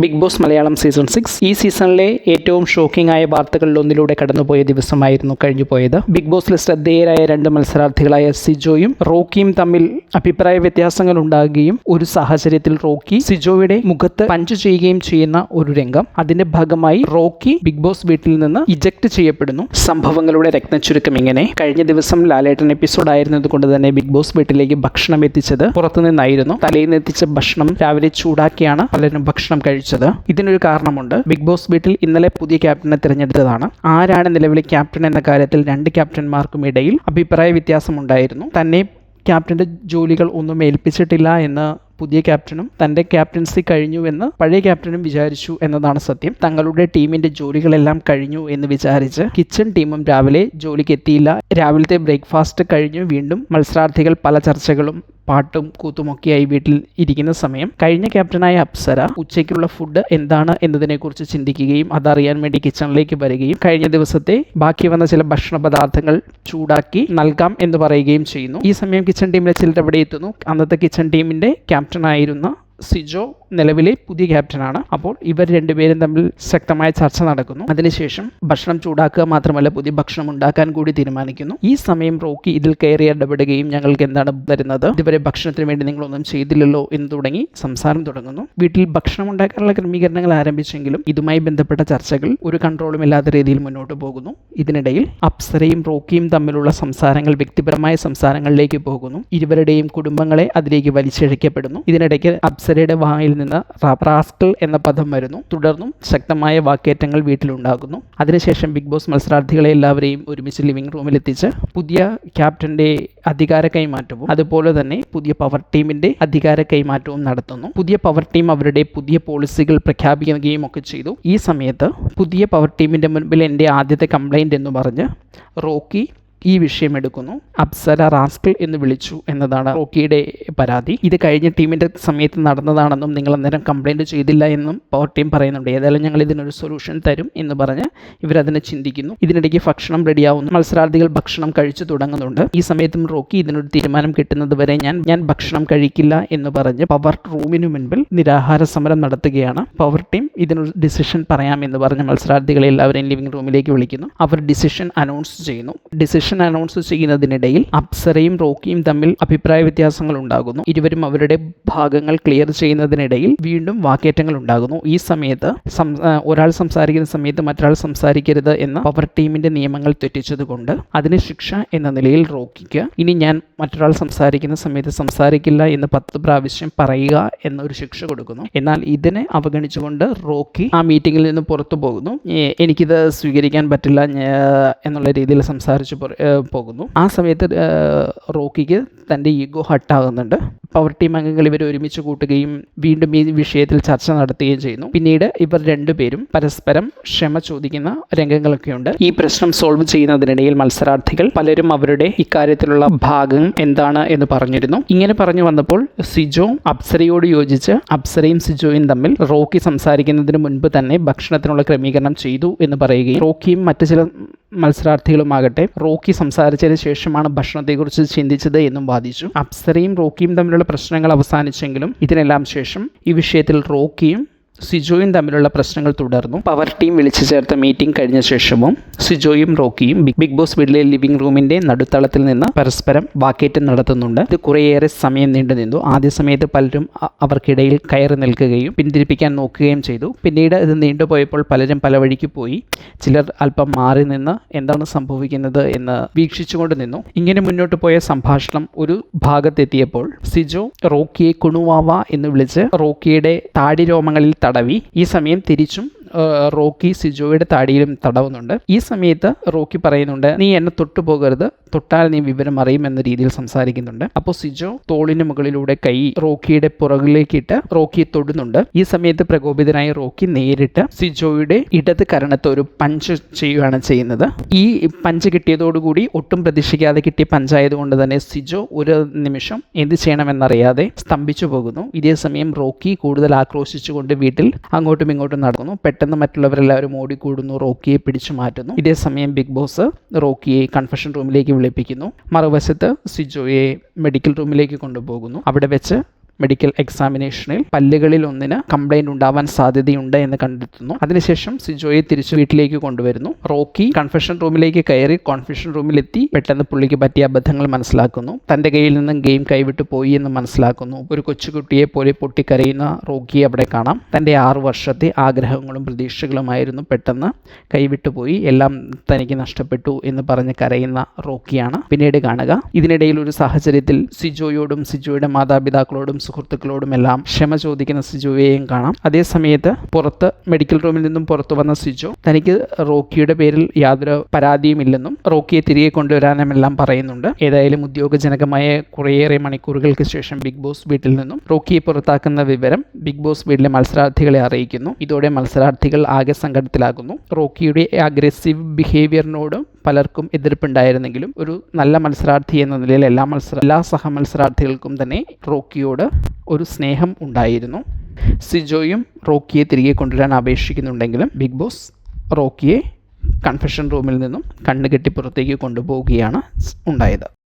Big boss Malayalam season 6 ഈ സീസണിലെ ഏറ്റവും ഷോക്കിംഗ് ആയ വാർത്തകളിലൊന്നിലൂടെ കടന്നുപോയ ദിവസമായിരുന്നു കഴിഞ്ഞുപോയത്. ബിഗ് ബോസിലെ ശ്രദ്ധേയരായ രണ്ട് മത്സരാർത്ഥികളായ സിജോയും റോക്കിയും തമ്മിൽ അഭിപ്രായ വ്യത്യാസങ്ങൾ ഉണ്ടാകുകയും ഒരു സാഹചര്യത്തിൽ റോക്കി സിജോയുടെ മുഖത്ത് പഞ്ച് ചെയ്യുകയും ചെയ്യുന്ന ഒരു രംഗം. അതിന്റെ ഭാഗമായി റോക്കി ബിഗ് ബോസ് വീട്ടിൽ നിന്ന് ഇജക്ട് ചെയ്യപ്പെടുന്നു. സംഭവങ്ങളുടെ രത്നച്ചുരുക്കം ഇങ്ങനെ: കഴിഞ്ഞ ദിവസം ലാലേട്ടൻ എപ്പിസോഡ് ആയിരുന്നത് കൊണ്ട് തന്നെ ബിഗ് ബോസ് വീട്ടിലേക്ക് ഭക്ഷണം എത്തിച്ചത് പുറത്തുനിന്നായിരുന്നു. തലേന്ന് എത്തിച്ച ഭക്ഷണം രാവിലെ ചൂടാക്കിയാണ് പലരും ഭക്ഷണം കഴിച്ചത്. ഇതിനൊരു കാരണമുണ്ട്. ബിഗ് ബോസ് വീട്ടിൽ ഇന്നലെ പുതിയ ക്യാപ്റ്റനെ തിരഞ്ഞെടുത്തതാണ്. ആരാണ് നിലവിലെ ക്യാപ്റ്റൻ എന്ന കാര്യത്തിൽ രണ്ട് ക്യാപ്റ്റന്മാർക്കും ഇടയിൽ അഭിപ്രായ വ്യത്യാസമുണ്ടായിരുന്നു. തന്നെ ക്യാപ്റ്റന്റെ ജോലികൾ ഒന്നും ഏൽപ്പിച്ചിട്ടില്ല എന്ന് പുതിയ ക്യാപ്റ്റനും തൻ്റെ ക്യാപ്റ്റൻസി കഴിഞ്ഞുവെന്ന് പഴയ ക്യാപ്റ്റനും വിചാരിച്ചു എന്നതാണ് സത്യം. തങ്ങളുടെ ടീമിൻ്റെ ജോലികളെല്ലാം കഴിഞ്ഞു എന്ന് വിചാരിച്ച് കിച്ചൺ ടീമും രാവിലെ ജോലിക്ക് എത്തിയില്ല. രാവിലത്തെ ബ്രേക്ക്ഫാസ്റ്റ് കഴിഞ്ഞു വീണ്ടും മത്സരാർത്ഥികൾ പല ചർച്ചകളും പാട്ടും കൂത്തുമൊക്കെയായി വീട്ടിൽ ഇരിക്കുന്ന സമയം കഴിഞ്ഞ ക്യാപ്റ്റനായ അപ്സര ഉച്ചയ്ക്കുള്ള ഫുഡ് എന്താണ് എന്നതിനെക്കുറിച്ച് ചിന്തിക്കുകയും അതറിയാൻ വേണ്ടി കിച്ചണിലേക്ക് വരികയും കഴിഞ്ഞ ദിവസത്തെ ബാക്കി വന്ന ചില ഭക്ഷണ പദാർത്ഥങ്ങൾ ചൂടാക്കി നൽകാം എന്ന് പറയുകയും ചെയ്യുന്നു. ഈ സമയം കിച്ചൺ ടീമിലെ ചിലർ അവിടെ എത്തുന്നു. അന്നത്തെ കിച്ചൺ ടീമിൻ്റെ ക്യാപ്റ്റനായിരുന്ന സിജോ നിലവിലെ പുതിയ ക്യാപ്റ്റനാണ്. അപ്പോൾ ഇവർ രണ്ടുപേരും തമ്മിൽ ശക്തമായ ചർച്ച നടക്കുന്നു. അതിനുശേഷം ഭക്ഷണം ചൂടാക്കുക മാത്രമല്ല പുതിയ ഭക്ഷണം ഉണ്ടാക്കാൻ കൂടി തീരുമാനിക്കുന്നു. ഈ സമയം റോക്കി ഇതിൽ കയറി ഇടപെടുകയും ഞങ്ങൾക്ക് എന്താണ് തരുന്നത്, ഇതുവരെ ഭക്ഷണത്തിന് വേണ്ടി നിങ്ങളൊന്നും ചെയ്തില്ലല്ലോ എന്ന് തുടങ്ങി സംസാരം തുടങ്ങുന്നു. വീട്ടിൽ ഭക്ഷണം ഉണ്ടാക്കാനുള്ള ക്രമീകരണങ്ങൾ ആരംഭിച്ചെങ്കിലും ഇതുമായി ബന്ധപ്പെട്ട ചർച്ചകൾ ഒരു കൺട്രോളും ഇല്ലാത്ത രീതിയിൽ മുന്നോട്ട് പോകുന്നു. ഇതിനിടയിൽ അപ്സരയും റോക്കിയും തമ്മിലുള്ള സംസാരങ്ങൾ വ്യക്തിപരമായ സംസാരങ്ങളിലേക്ക് പോകുന്നു. ഇരുവരുടെയും കുടുംബങ്ങളെ അതിലേക്ക് വലിച്ചിഴക്കപ്പെടുന്നു. ഇതിനിടയ്ക്ക് അപ്സരയുടെ വായിൽ നിന്ന് റാസ്കൽ എന്ന പദം വരുന്നു. തുടർന്നും ശക്തമായ വാക്കേറ്റങ്ങൾ വീട്ടിലുണ്ടാകുന്നു. അതിനുശേഷം ബിഗ് ബോസ് മത്സരാർത്ഥികളെ എല്ലാവരെയും ഒരുമിച്ച് ലിവിംഗ് റൂമിലെത്തിച്ച് പുതിയ ക്യാപ്റ്റന്റെ അധികാര കൈമാറ്റവും അതുപോലെ തന്നെ പുതിയ പവർ ടീമിന്റെ അധികാര കൈമാറ്റവും നടത്തുന്നു. പുതിയ പവർ ടീം അവരുടെ പുതിയ പോളിസികൾ പ്രഖ്യാപിക്കുകയും ഒക്കെ ചെയ്തു. ഈ സമയത്ത് പുതിയ പവർ ടീമിന്റെ മുൻപിൽ എൻ്റെ ആദ്യത്തെ കംപ്ലൈൻറ്റ് എന്ന് പറഞ്ഞ് റോക്കി ഈ വിഷയം എടുക്കുന്നു. അപ്സര റാസ്കൽ എന്ന് വിളിച്ചു എന്നതാണ് റോക്കിയുടെ പരാതി. ഇത് കഴിഞ്ഞ ടീമിൻ്റെ സമയത്ത് നടന്നതാണെന്നും നിങ്ങൾ അന്നേരം കംപ്ലൈൻറ്റ് ചെയ്തില്ല എന്നും പവർ ടീം പറയുന്നുണ്ട്. ഏതായാലും ഞങ്ങൾ ഇതിനൊരു സൊല്യൂഷൻ തരും എന്ന് പറഞ്ഞ് ഇവരതിനെ ചിന്തിക്കുന്നു. ഇതിനിടയ്ക്ക് ഭക്ഷണം റെഡിയാവുന്നു. മത്സരാർത്ഥികൾ ഭക്ഷണം കഴിച്ചു തുടങ്ങുന്നുണ്ട്. ഈ സമയത്തും റോക്കി ഇതിനൊരു തീരുമാനം കിട്ടുന്നത് വരെ ഞാൻ ഭക്ഷണം കഴിക്കില്ല എന്ന് പറഞ്ഞ് പവർ റൂമിന് മുൻപിൽ നിരാഹാര സമരം നടത്തുകയാണ്. പവർ ടീം ഇതിനൊരു ഡിസിഷൻ പറയാമെന്ന് പറഞ്ഞ് മത്സരാർത്ഥികളെ എല്ലാവരെയും ലിവിംഗ് റൂമിലേക്ക് വിളിക്കുന്നു. അവർ ഡിസിഷൻ അനൗൺസ് ചെയ്യുന്നു. ഡിസിഷൻ അനൗൺസ് ചെയ്യുന്നതിനിടയിൽ അപ്സരയും റോക്കിയും തമ്മിൽ അഭിപ്രായ വ്യത്യാസങ്ങൾ ഉണ്ടാകുന്നു. ഇരുവരും അവരുടെ ഭാഗങ്ങൾ ക്ലിയർ ചെയ്യുന്നതിനിടയിൽ വീണ്ടും വാക്കേറ്റങ്ങൾ ഉണ്ടാകുന്നു. ഈ സമയത്ത് ഒരാൾ സംസാരിക്കുന്ന സമയത്ത് മറ്റൊരാൾ സംസാരിക്കരുത് എന്ന പവർ ടീമിന്റെ നിയമങ്ങൾ തെറ്റിച്ചതുകൊണ്ട് അതിന് ശിക്ഷ എന്ന നിലയിൽ റോക്കിക്ക് ഇനി ഞാൻ മറ്റൊരാൾ സംസാരിക്കുന്ന സമയത്ത് സംസാരിക്കില്ല എന്ന് 10 പ്രാവശ്യം പറയുക എന്നൊരു ശിക്ഷ കൊടുക്കുന്നു. എന്നാൽ ഇതിനെ അവഗണിച്ചുകൊണ്ട് റോക്കി ആ മീറ്റിംഗിൽ നിന്ന് പുറത്തു പോകുന്നു. എനിക്കിത് സ്വീകരിക്കാൻ പറ്റില്ല എന്നുള്ള രീതിയിൽ സംസാരിച്ചു പോകുന്നു. ആ സമയത്ത് റോക്കിക്ക് തൻ്റെ ഈഗോ ഹട്ടാകുന്നുണ്ട്. പവർ ടീം അംഗങ്ങൾ ഇവർ ഒരുമിച്ച് കൂട്ടുകയും വീണ്ടും ഈ വിഷയത്തിൽ ചർച്ച നടത്തുകയും ചെയ്യുന്നു. പിന്നീട് ഇവർ രണ്ടുപേരും പരസ്പരം ക്ഷമ ചോദിക്കുന്ന രംഗങ്ങളൊക്കെയുണ്ട്. ഈ പ്രശ്നം സോൾവ് ചെയ്യുന്നതിനിടയിൽ മത്സരാർത്ഥികൾ പലരും അവരുടെ ഇക്കാര്യത്തിലുള്ള ഭാഗം എന്താണ് എന്ന് പറഞ്ഞിരുന്നു. ഇങ്ങനെ പറഞ്ഞു വന്നപ്പോൾ സിജോ അപ്സരയോട് യോജിച്ച് അപ്സരയും സിജോയും തമ്മിൽ റോക്കി സംസാരിക്കുന്നതിന് മുൻപ് തന്നെ ഭക്ഷണത്തിനുള്ള ക്രമീകരണം ചെയ്തു എന്ന് പറയുകയും റോക്കിയും മറ്റു ചില മത്സരാർത്ഥികളുമാകട്ടെ റോക്കി സംസാരിച്ചതിന് ശേഷമാണ് ഭക്ഷണത്തെക്കുറിച്ച് ചിന്തിച്ചത് എന്നും വാദിച്ചു. അപ്സരയും റോക്കിയും തമ്മിലുള്ള പ്രശ്നങ്ങൾ അവസാനിച്ചെങ്കിലും ഇതിനെല്ലാം ശേഷം ഈ വിഷയത്തിൽ റോക്കിയും സിജോയും തമ്മിലുള്ള പ്രശ്നങ്ങൾ തുടർന്നു. പവർ ടീം വിളിച്ചു ചേർത്ത മീറ്റിംഗ് കഴിഞ്ഞ ശേഷവും സിജോയും റോക്കിയും ബിഗ് ബോസ് വീട്ടിലെ ലിവിംഗ് റൂമിന്റെ നടുത്തളത്തിൽ നിന്ന് പരസ്പരം വാക്കേറ്റം നടത്തുന്നുണ്ട്. ഇത് കുറേയേറെ സമയം നീണ്ടു നിന്നു. ആദ്യ സമയത്ത് പലരും അവർക്കിടയിൽ കയറി നിൽക്കുകയും പിന്തിരിപ്പിക്കാൻ നോക്കുകയും ചെയ്തു. പിന്നീട് ഇത് നീണ്ടുപോയപ്പോൾ പലരും പല വഴിക്ക് പോയി. ചിലർ അല്പം മാറി നിന്ന് എന്താണ് സംഭവിക്കുന്നത് എന്ന് വീക്ഷിച്ചുകൊണ്ട് നിന്നു. ഇങ്ങനെ മുന്നോട്ട് പോയ സംഭാഷണം ഒരു ഭാഗത്തെത്തിയപ്പോൾ സിജോ റോക്കിയെ കുണുവാവ എന്ന് വിളിച്ച് റോക്കിയുടെ താടി രോമങ്ങളിൽ തടവി. ഈ സമയം തിരിച്ചും റോക്കി സിജോയുടെ താടിയിലും തടവുന്നുണ്ട്. ഈ സമയത്ത് റോക്കി പറയുന്നുണ്ട്, നീ എന്നെ തൊട്ടുപോകരുത്, തൊട്ടാൽ നീ വിവരം അറിയും എന്ന രീതിയിൽ സംസാരിക്കുന്നുണ്ട്. അപ്പോൾ സിജോ തോളിന് മുകളിലൂടെ കൈ റോക്കിയുടെ പുറകിലേക്കിട്ട് റോക്കിയെ തൊടുന്നുണ്ട്. ഈ സമയത്ത് പ്രകോപിതനായ റോക്കി നേരിട്ട് സിജോയുടെ ഇടത് കരണത്ത് ഒരു പഞ്ച് ചെയ്യുകയാണ് ചെയ്യുന്നത്. ഈ പഞ്ച് കിട്ടിയതോടുകൂടി ഒട്ടും പ്രതീക്ഷിക്കാതെ കിട്ടിയ പഞ്ചായതുകൊണ്ട് തന്നെ സിജോ ഒരു നിമിഷം എന്ത് ചെയ്യണമെന്നറിയാതെ സ്തംഭിച്ചു പോകുന്നു. ഇതേ സമയം റോക്കി കൂടുതൽ ആക്രോശിച്ചുകൊണ്ട് വീട്ടിൽ അങ്ങോട്ടും ഇങ്ങോട്ടും നടക്കുന്നു. പെട്ടെന്ന് മറ്റുള്ളവരെല്ലാവരും ഓടിക്കൂടുന്നു, റോക്കിയെ പിടിച്ചു മാറ്റുന്നു. ഇതേ സമയം ബിഗ് ബോസ് റോക്കിയെ കൺഫെഷൻ റൂമിലേക്ക് വിളിപ്പിക്കുന്നു. മറുവശത്ത് സിജോയെ മെഡിക്കൽ റൂമിലേക്ക് കൊണ്ടുപോകുന്നു. അവിടെ വെച്ച് മെഡിക്കൽ എക്സാമിനേഷനിൽ പല്ലുകളിൽ ഒന്നിന് കംപ്ലൈന്റ് ഉണ്ടാവാൻ സാധ്യതയുണ്ട് എന്ന് കണ്ടെത്തുന്നു. അതിനുശേഷം സിജോയെ തിരിച്ചു വീട്ടിലേക്ക് കൊണ്ടുവരുന്നു. റോക്കി കൺഫെഷൻ റൂമിലേക്ക് കയറി കോൺഫെഷൻ റൂമിലെത്തി പെട്ടെന്ന് പുള്ളിക്ക് പറ്റിയ അബദ്ധങ്ങൾ മനസ്സിലാക്കുന്നു. തൻ്റെ കയ്യിൽ നിന്നും ഗെയിം കൈവിട്ടു പോയി എന്ന് മനസ്സിലാക്കുന്നു. ഒരു കൊച്ചുകുട്ടിയെ പോലെ പൊട്ടിക്കരയുന്ന റോക്കിയെ അവിടെ കാണാം. തൻ്റെ 6 വർഷത്തെ ആഗ്രഹങ്ങളും പ്രതീക്ഷകളുമായിരുന്നു പെട്ടെന്ന് കൈവിട്ടുപോയി, എല്ലാം തനിക്ക് നഷ്ടപ്പെട്ടു എന്ന് പറഞ്ഞ് കരയുന്ന റോക്കിയാണ് പിന്നീട് കാണുക. ഇതിനിടയിൽ ഒരു സാഹചര്യത്തിൽ സിജോയോടും സിജോയുടെ മാതാപിതാക്കളോടും സുഹൃത്തുക്കളോടും എല്ലാം ക്ഷമ ചോദിക്കുന്ന സിജോയെയും കാണാം. അതേ സമയത്ത് പുറത്ത് മെഡിക്കൽ റൂമിൽ നിന്നും പുറത്തു വന്ന സിജോ തനിക്ക് റോക്കിയുടെ പേരിൽ യാതൊരു പരാതിയുമില്ലെന്നും റോക്കിയെ തിരികെ കൊണ്ടുവരാനുമെല്ലാം പറയുന്നുണ്ട്. ഏതായാലും ഉദ്യോഗജനകമായ കുറേയേറെ മണിക്കൂറുകൾക്ക് ശേഷം ബിഗ് ബോസ് വീട്ടിൽ നിന്നും റോക്കിയെ പുറത്താക്കുന്ന വിവരം ബിഗ് ബോസ് വീട്ടിലെ മത്സരാർത്ഥികളെ അറിയിക്കുന്നു. ഇതോടെ മത്സരാർത്ഥികൾ ആകെ സങ്കടത്തിലാകുന്നു. റോക്കിയുടെ അഗ്രസീവ് ബിഹേവിയറിനോട് പലർക്കും എതിർപ്പുണ്ടായിരുന്നെങ്കിലും ഒരു നല്ല മത്സരാർത്ഥി എന്ന നിലയിൽ എല്ലാ സഹമത്സരാർത്ഥികൾക്കും തന്നെ റോക്കിയോട് ഒരു സ്നേഹം ഉണ്ടായിരുന്നു. സിജോയും റോക്കിയെ തിരികെ കൊണ്ടുവരാൻ അപേക്ഷിക്കുന്നുണ്ടെങ്കിലും ബിഗ് ബോസ് റോക്കിയെ കൺഫെഷൻ റൂമിൽ നിന്നും കണ്ണുകെട്ടി പുറത്തേക്ക് കൊണ്ടുപോവുകയാണ് ഉണ്ടായത്.